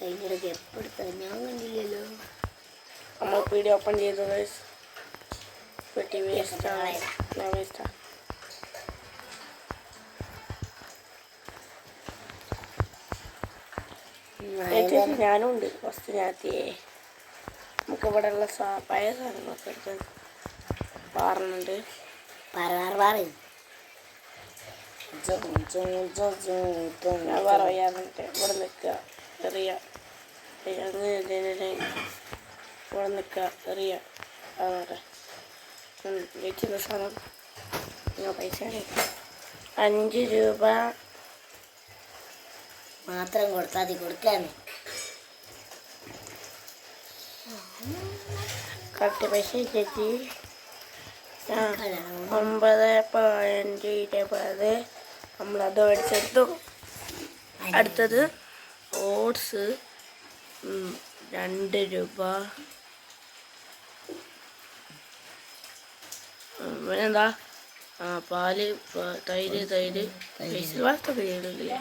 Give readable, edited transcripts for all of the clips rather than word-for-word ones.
അതിനിടയ്ക്ക് എപ്പോഴത്തെ ഞാൻ കണ്ടില്ലല്ലോ. നമ്മൾ വീഡിയോ ഓപ്പൺ ചെയ്തു ഗൈസ്. പെട്ടി വേസ്റ്റാണ്. ഞാൻ വേസ്റ്റാ. ഞാനും ഉണ്ട്. ഫസ്റ്റ് ഞാത്തിയേ നമുക്ക് ഇവിടെ ഉള്ള പഴയ സാധനങ്ങളൊക്കെ എടുത്ത് പാറുന്നുണ്ട്. ഞാൻ പറയാന്നിട്ട് ഇവിടെ നിൽക്കുക എറിയ ഇവിടെ നിൽക്കുക എറിയ അതെ ജയിച്ചിരുന്ന സാധനം പൈസ 5 രൂപ മാത്രം കൊടുത്താൽ മതി. കൊടുക്കാൻ കറക്റ്റ് പൈസ ചേച്ചി 9.20 നമ്മളത് മേടിച്ചെടുത്തു. അടുത്തത് ഓട്സ് 2 രൂപ. പിന്നെന്താ പാല് തൈര് പൈസ വാർത്ത ചെയ്യണില്ലേ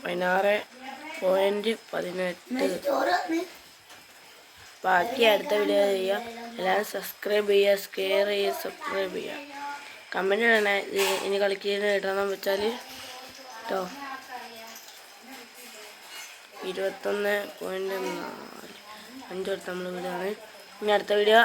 16.18. ബാക്കി അടുത്ത വീഡിയോ ചെയ്യുക. എല്ലാവരും സബ്സ്ക്രൈബ് ചെയ്യുക, ഷെയർ ചെയ്യുക, സബ്സ്ക്രൈബ് ചെയ്യുക, കമൻറ്റ് ഇടണേ. ഇനി കളിക്കുന്ന ഇടണം വെച്ചാൽ കേട്ടോ. 21.4 5 നമ്മൾ വീടാണ്. ഇനി അടുത്ത വീഡിയോ